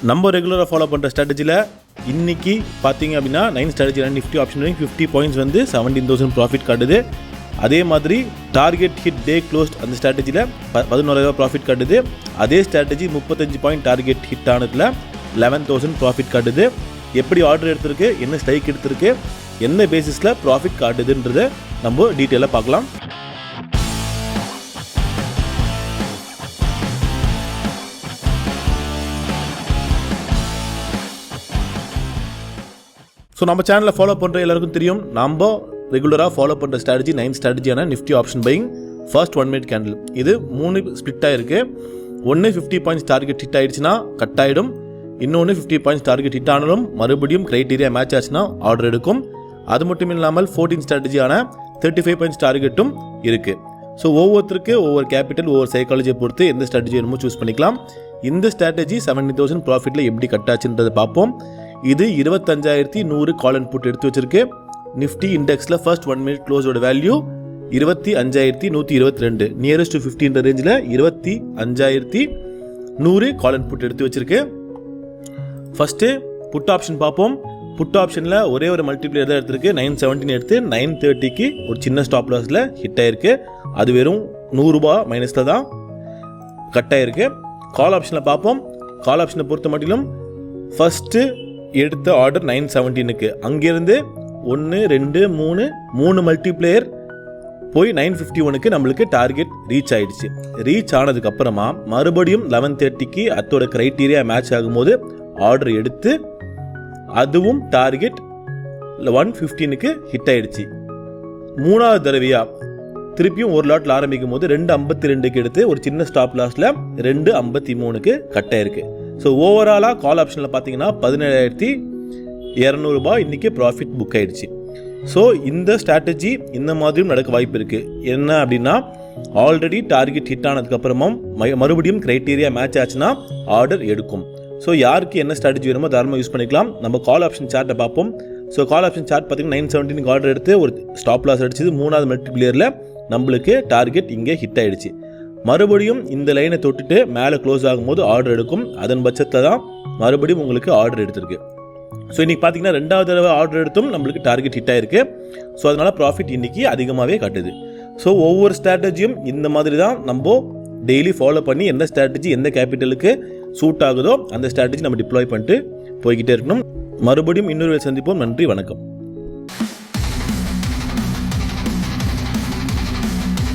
நம்ம ரெகுலராக ஃபாலோ பண்ணுற ஸ்ட்ராட்டஜியில் இன்றைக்கி பார்த்தீங்க அப்படின்னா 9 ஸ்ட்ராட்டஜி நிஃப்டி ஆப்ஷன் 50 பாயிண்ட்ஸ் வந்து 17,000 ப்ராஃபிட் காட்டுது. அதே மாதிரி டார்கெட் ஹிட் டே க்ளோஸ்ட் அந்த ஸ்ட்ராட்டஜியில் 11,000 ப்ராஃபிட் காட்டுது. அதே ஸ்ட்ராட்டஜி 35 பாயிண்ட் டார்கெட் ஹிட் ஆனதில் 11,000 ப்ராஃபிட் காட்டுது. எப்படி ஆர்டர் எடுத்திருக்கு, என்ன ஸ்ட்ரைக் எடுத்திருக்கு, என்ன பேசிஸில் ப்ராஃபிட் காட்டுதுன்றதை நம்ம டீட்டெயிலாக பார்க்கலாம். ஸோ நம்ம சேனலில் ஃபாலோ பண்ணுற எல்லாருக்கும் தெரியும், நம்ம ரெகுலராக ஃபாலோ பண்ணுற ஸ்ட்ராட்டஜி 9 ஸ்ட்ராட்டஜியான Nifty option buying first 1 minute candle. இது 3 ஸ்பிளிட் ஆகிருக்கு. ஒன்று 50 பாயிண்ட்ஸ் டார்கெட் ஹிட் ஆகிடுச்சுன்னா கட் ஆகிடும். இன்னொன்று 50 பாயிண்ட்ஸ் டார்கெட் ஹிட் ஆனாலும் மறுபடியும் க்ரைட்டீரியா மேட்ச் ஆச்சுன்னா ஆர்டர் எடுக்கும். அது மட்டும் இல்லாமல் 14 ஸ்ட்ராட்டஜியான 35 பாயிண்ட்ஸ் டார்கெட்டும் இருக்குது. ஸோ ஒவ்வொருத்தருக்கு ஒவ்வொரு கேபிட்டல், ஒவ்வொரு சைக்காலஜியை பொறுத்து எந்த ஸ்ட்ராட்டஜி வேணுமோ சூஸ் பண்ணிக்கலாம். இந்த ஸ்ட்ராட்டஜி 70,000 ப்ராஃபிட்டில் எப்படி கட் ஆச்சுன்றதை பார்ப்போம். இது 25,100 கால் அண்ட் புட் எடுத்து வச்சிருக்கு. நிஃப்டி இண்டெக்ஸில் ஃபர்ஸ்ட் 1 மினிட் க்ளோஸோட வேல்யூ 25,122, நியரஸ்ட் டு 50 ரேஞ்சில் 25,100 கால் அண்ட் புட் எடுத்து வச்சிருக்கு. ஃபர்ஸ்ட்டு புட் ஆப்ஷன் பார்ப்போம். புட் ஆப்ஷனில் ஒரே ஒரு மல்டிப்ளேயர் தான் எடுத்திருக்கு. 917 எடுத்து 930க்கு ஒரு சின்ன ஸ்டாப் லாஸில் ஹிட் ஆயிருக்கு. அது வெறும் $100 மைனஸில் தான் கட் ஆயிருக்கு. கால் ஆப்ஷனில் பார்ப்போம். கால் ஆப்ஷனை பொறுத்த மட்டிலும் ஃபஸ்ட்டு எடுத்த ஆர்டர் 917க்கு அங்கேருந்து 1 2 3 மல்டிப்ளேயர் போய் 951க்கு நம்மளுக்கு டார்கெட் ரீச் ஆகிடுச்சு. ரீச் ஆனதுக்கப்புறமா மறுபடியும் 1130க்கு அதோட க்ரைட்டீரியா மேட்ச் ஆகும்போது ஆர்டர் எடுத்து அதுவும் டார்கெட் 115க்கு ஹிட் ஆகிடுச்சு. மூணாவது தடவையாக திருப்பியும் ஒரு லாட்டில் ஆரம்பிக்கும் போது 252க்கு எடுத்து ஒரு சின்ன ஸ்டாப் லாஸில் 253க்கு கட் ஆயிருக்கு. ஸோ ஓவராலாக கால் ஆப்ஷனில் பார்த்தீங்கன்னா 17,200 இன்றைக்கி ப்ராஃபிட் புக் ஆகிடுச்சு. ஸோ இந்த ஸ்ட்ராட்டஜி இந்த மாதிரியும் நடக்க வாய்ப்பு இருக்குது. என்ன அப்படின்னா, ஆல்ரெடி டார்கெட் ஹிட் ஆனதுக்கப்புறமும் மறுபடியும் க்ரைட்டீரியா மேட்ச் ஆச்சுன்னா ஆர்டர் எடுக்கும். ஸோ யாருக்கு என்ன ஸ்ட்ராட்டஜி வேணுமோ தாராளமாக யூஸ் பண்ணிக்கலாம். நம்ம கால் ஆப்ஷன் சார்ட்டை பார்ப்போம். ஸோ கால் ஆப்ஷன் சார்ட் பார்த்தீங்கன்னா 917 ஆர்டர் எடுத்து ஒரு ஸ்டாப் லாஸ் அடிச்சது. மூணாவது மல்டிப்ளேயரில் நம்மளுக்கு டார்கெட் இங்கே ஹிட் ஆகிடுச்சு. மறுபடியும் இந்த லைனை தொட்டுட்டு மேலே க்ளோஸ் ஆகும்போது ஆர்டர் எடுக்கும். அதன் பட்சத்தில் தான் மறுபடியும் உங்களுக்கு ஆர்டர் எடுத்திருக்கு. ஸோ இன்றைக்கி பார்த்தீங்கன்னா 2வது தடவை ஆர்டர் எடுத்தும் நம்மளுக்கு டார்கெட் ஹிட் ஆகிருக்கு. ஸோ அதனால் ப்ராஃபிட் இன்றைக்கி அதிகமாகவே காட்டுது. ஸோ ஒவ்வொரு ஸ்ட்ராட்டஜியும் இந்த மாதிரி தான் நம்ம டெய்லி ஃபாலோ பண்ணி எந்த ஸ்ட்ராட்டஜி எந்த கேபிட்டலுக்கு சூட் ஆகுதோ அந்த ஸ்ட்ராட்டஜி நம்ம டிப்ளாய் பண்ணிட்டு போய்கிட்டே இருக்கணும். மறுபடியும் இன்னொரு சந்திப்போம். நன்றி, வணக்கம்.